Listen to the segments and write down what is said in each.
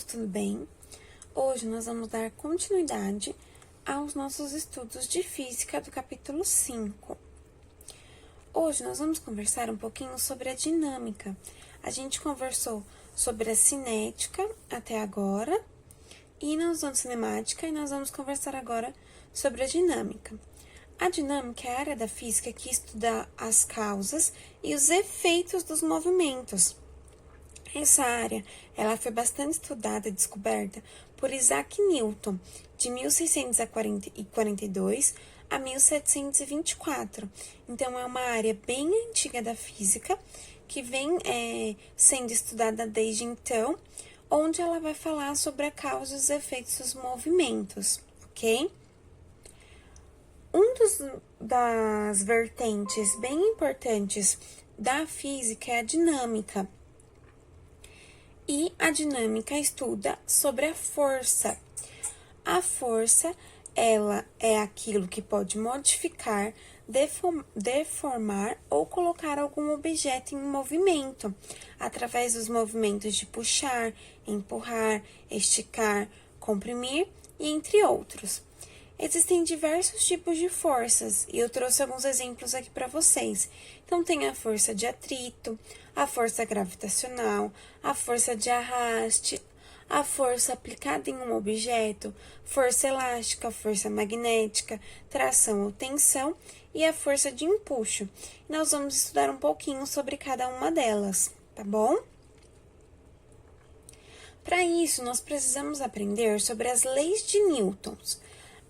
tudo bem? Hoje nós vamos dar continuidade aos nossos estudos de física do capítulo 5. Hoje nós vamos conversar um pouquinho sobre a dinâmica. A gente conversou sobre a cinética até agora, e nós usamos cinemática, e nós vamos conversar agora sobre a dinâmica. A dinâmica é a área da física que estuda as causas e os efeitos dos movimentos. Essa área, ela foi bastante estudada e descoberta por Isaac Newton, de 1642 a 1724. Então, é uma área bem antiga da física, que vem sendo estudada desde então, onde ela vai falar sobre a causa e os efeitos dos movimentos, ok? Das vertentes bem importantes da física é a dinâmica. E a dinâmica estuda sobre a força. A força, ela é aquilo que pode modificar, deformar ou colocar algum objeto em movimento, através dos movimentos de puxar, empurrar, esticar, comprimir e entre outros. Existem diversos tipos de forças e eu trouxe alguns exemplos aqui para vocês. Então, tem a força de atrito, a força gravitacional, a força de arraste, a força aplicada em um objeto, força elástica, força magnética, tração ou tensão e a força de empuxo. Nós vamos estudar um pouquinho sobre cada uma delas, tá bom? Para isso, nós precisamos aprender sobre as leis de Newton.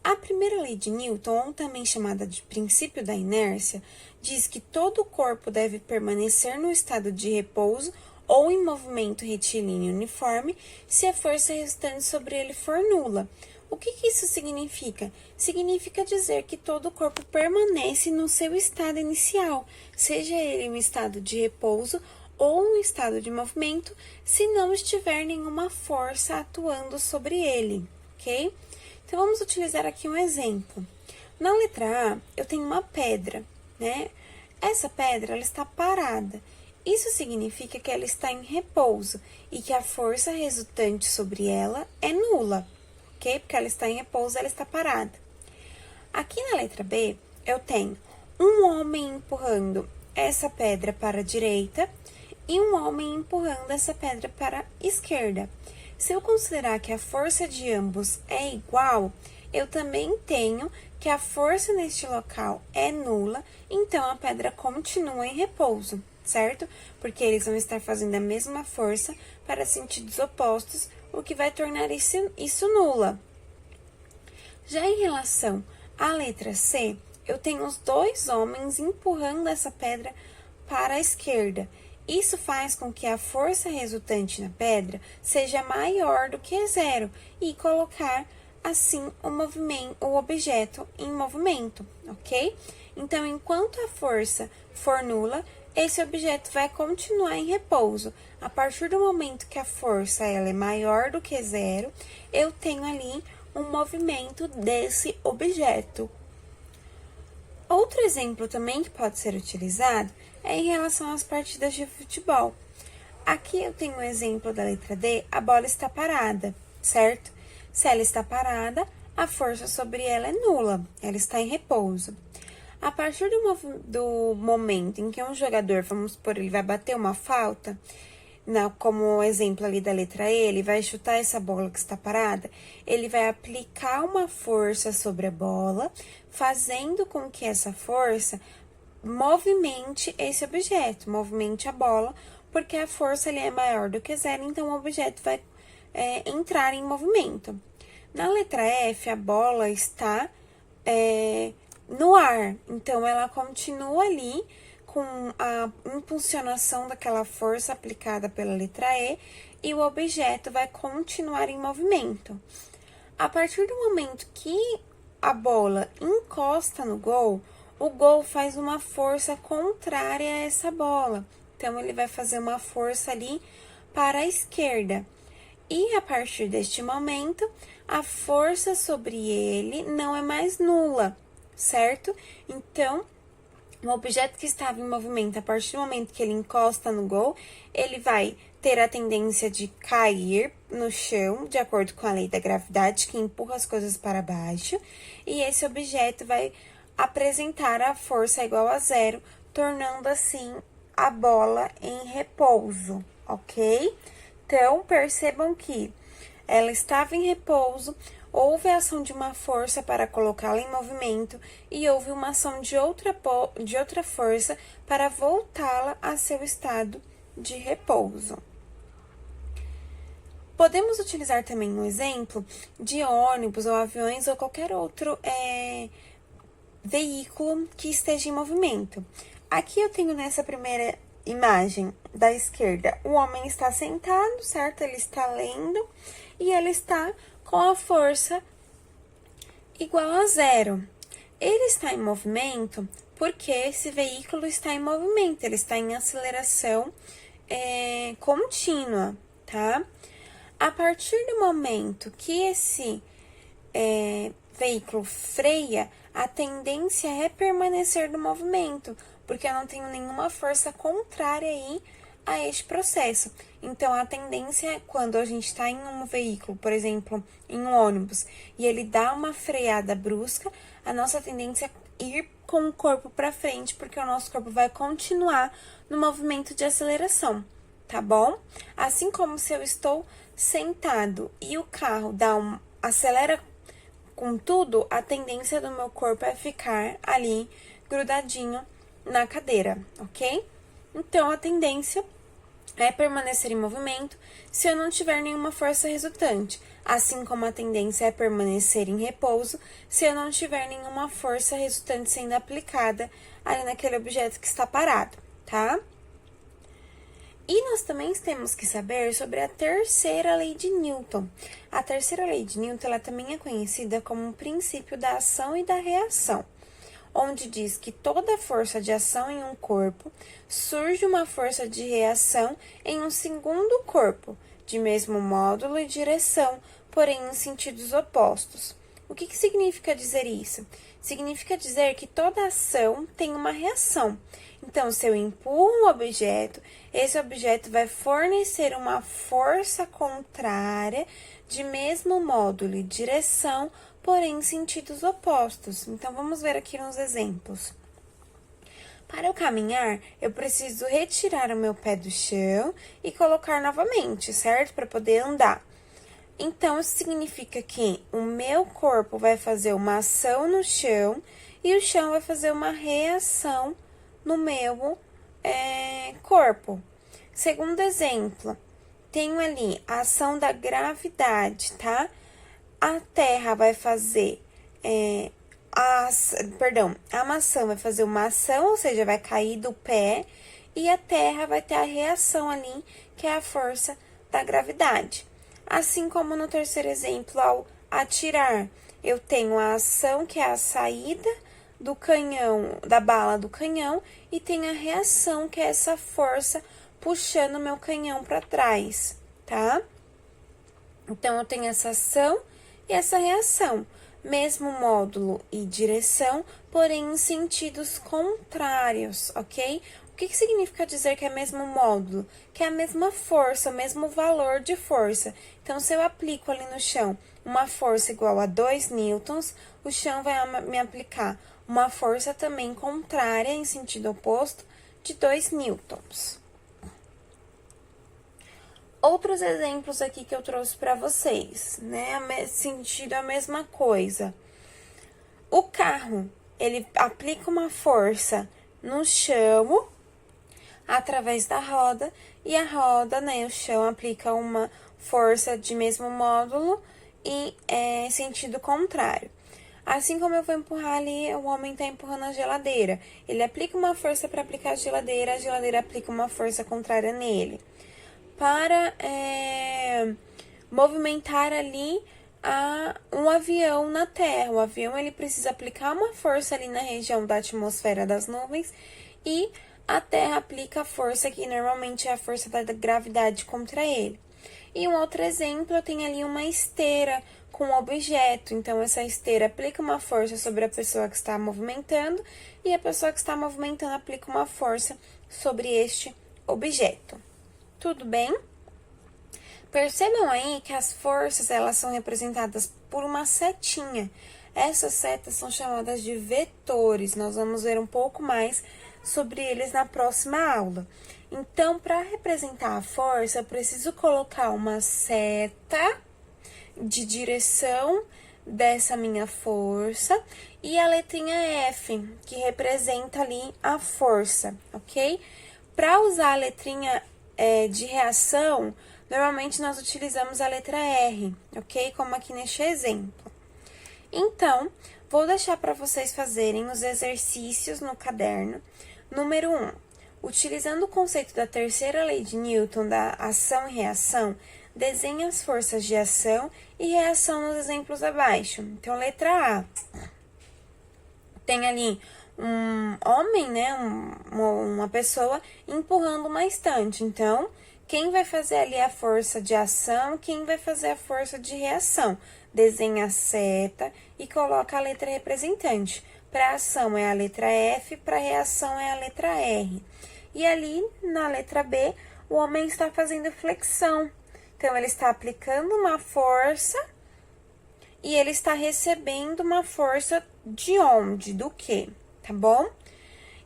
A primeira lei de Newton, ou também chamada de princípio da inércia, diz que todo corpo deve permanecer no estado de repouso ou em movimento retilíneo uniforme se a força resultante sobre ele for nula. O que isso significa? Significa dizer que todo o corpo permanece no seu estado inicial, seja ele um estado de repouso ou um estado de movimento, se não estiver nenhuma força atuando sobre ele, ok? Então, vamos utilizar aqui um exemplo. Na letra A, eu tenho uma pedra, né? Essa pedra, ela está parada. Isso significa que ela está em repouso e que a força resultante sobre ela é nula, ok? Porque ela está em repouso, ela está parada. Aqui na letra B, eu tenho um homem empurrando essa pedra para a direita e um homem empurrando essa pedra para a esquerda. Se eu considerar que a força de ambos é igual, eu também tenho que a força neste local é nula, então a pedra continua em repouso, certo? Porque eles vão estar fazendo a mesma força para sentidos opostos, o que vai tornar isso nula. Já em relação à letra C, eu tenho os dois homens empurrando essa pedra para a esquerda. Isso faz com que a força resultante na pedra seja maior do que zero e colocar, assim, o objeto em movimento, ok? Então, enquanto a força for nula, esse objeto vai continuar em repouso. A partir do momento que a força ela é maior do que zero, eu tenho ali um movimento desse objeto. Outro exemplo também que pode ser utilizado é em relação às partidas de futebol. Aqui eu tenho um exemplo da letra D, a bola está parada, certo? Se ela está parada, a força sobre ela é nula, ela está em repouso. A partir do momento em que um jogador, vamos supor, ele vai bater uma falta, como exemplo ali da letra E, ele vai chutar essa bola que está parada, ele vai aplicar uma força sobre a bola, fazendo com que essa força movimente esse objeto, movimente a bola, porque a força ali é maior do que zero, então o objeto vai entrar em movimento. Na letra F, a bola está no ar, então ela continua ali com a impulsionação daquela força aplicada pela letra E e o objeto vai continuar em movimento. A partir do momento que a bola encosta no gol, o gol faz uma força contrária a essa bola. Então, ele vai fazer uma força ali para a esquerda. E, a partir deste momento, a força sobre ele não é mais nula, certo? Então, o objeto que estava em movimento, a partir do momento que ele encosta no gol, ele vai ter a tendência de cair no chão, de acordo com a lei da gravidade, que empurra as coisas para baixo, e esse objeto vai apresentar a força igual a zero, tornando assim a bola em repouso, ok? Então, percebam que ela estava em repouso, houve a ação de uma força para colocá-la em movimento e houve uma ação de outra força para voltá-la a seu estado de repouso. Podemos utilizar também um exemplo de ônibus ou aviões ou qualquer outro veículo que esteja em movimento. Aqui eu tenho nessa primeira imagem da esquerda, o homem está sentado, certo? Ele está lendo e ele está com a força igual a zero. Ele está em movimento porque esse veículo está em movimento, ele está em aceleração contínua, tá? A partir do momento que esse veículo freia, a tendência é permanecer no movimento, porque eu não tenho nenhuma força contrária aí a este processo. Então, a tendência é quando a gente está em um veículo, por exemplo, em um ônibus, e ele dá uma freada brusca, a nossa tendência é ir com o corpo para frente, porque o nosso corpo vai continuar no movimento de aceleração, tá bom? Assim como se eu estou sentado e o carro acelera com tudo, a tendência do meu corpo é ficar ali grudadinho na cadeira, ok? Então, a tendência é permanecer em movimento se eu não tiver nenhuma força resultante, assim como a tendência é permanecer em repouso se eu não tiver nenhuma força resultante sendo aplicada ali naquele objeto que está parado, tá? E nós também temos que saber sobre a terceira lei de Newton. A terceira lei de Newton, ela também é conhecida como o princípio da ação e da reação, onde diz que toda força de ação em um corpo surge uma força de reação em um segundo corpo, de mesmo módulo e direção, porém em sentidos opostos. O que significa dizer isso? Significa dizer que toda ação tem uma reação. Então, se eu empurro um objeto, esse objeto vai fornecer uma força contrária de mesmo módulo e direção, porém em sentidos opostos. Então, vamos ver aqui uns exemplos. Para eu caminhar, eu preciso retirar o meu pé do chão e colocar novamente, certo? Para poder andar. Então, isso significa que o meu corpo vai fazer uma ação no chão e o chão vai fazer uma reação no meu corpo. Segundo exemplo, tenho ali a ação da gravidade, tá? A terra vai fazer, a maçã vai fazer uma ação, ou seja, vai cair do pé, e a terra vai ter a reação ali, que é a força da gravidade. Assim como no terceiro exemplo, ao atirar, eu tenho a ação, que é a saída do canhão, da bala do canhão, e tenho a reação, que é essa força puxando meu canhão para trás, tá? Então, eu tenho essa ação e essa reação, mesmo módulo e direção, porém em sentidos contrários, ok? O que significa dizer que é mesmo módulo? Que é a mesma força, o mesmo valor de força. Então, se eu aplico ali no chão uma força igual a 2 newtons, o chão vai me aplicar uma força também contrária, em sentido oposto, de 2 newtons. Outros exemplos aqui que eu trouxe para vocês, né? Sentido a mesma coisa. O carro, ele aplica uma força no chão, através da roda, e a roda, né, o chão aplica uma força de mesmo módulo e sentido contrário. Assim como eu vou empurrar ali, o homem está empurrando a geladeira. Ele aplica uma força para aplicar a geladeira aplica uma força contrária nele. Para movimentar ali um avião na Terra. O avião, ele precisa aplicar uma força ali na região da atmosfera das nuvens e a Terra aplica a força, que normalmente é a força da gravidade, contra ele. E um outro exemplo, eu tenho ali uma esteira com um objeto. Então, essa esteira aplica uma força sobre a pessoa que está movimentando e a pessoa que está movimentando aplica uma força sobre este objeto. Tudo bem? Percebam aí que as forças, elas são representadas por uma setinha. Essas setas são chamadas de vetores. Nós vamos ver um pouco mais sobre eles na próxima aula. Então, para representar a força, eu preciso colocar uma seta de direção dessa minha força e a letrinha F, que representa ali a força, ok? Para usar a letrinha de reação, normalmente nós utilizamos a letra R, ok? Como aqui neste exemplo. Então, vou deixar para vocês fazerem os exercícios no caderno. Número 1. Utilizando o conceito da terceira lei de Newton, da ação e reação, desenhe as forças de ação e reação nos exemplos abaixo. Então, letra A. Tem ali um homem, né, uma pessoa empurrando uma estante. Então, quem vai fazer ali a força de ação, quem vai fazer a força de reação? Desenha a seta e coloca a letra representante. Para ação é a letra F, para reação é a letra R. E ali, na letra B, o homem está fazendo flexão. Então, ele está aplicando uma força e ele está recebendo uma força de onde? Do quê? Tá bom?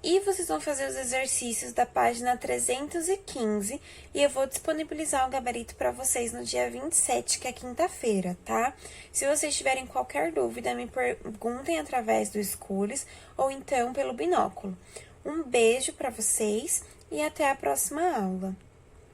E vocês vão fazer os exercícios da página 315 e eu vou disponibilizar o gabarito para vocês no dia 27, que é quinta-feira, tá? Se vocês tiverem qualquer dúvida, me perguntem através do Schools ou então pelo binóculo. Um beijo para vocês e até a próxima aula.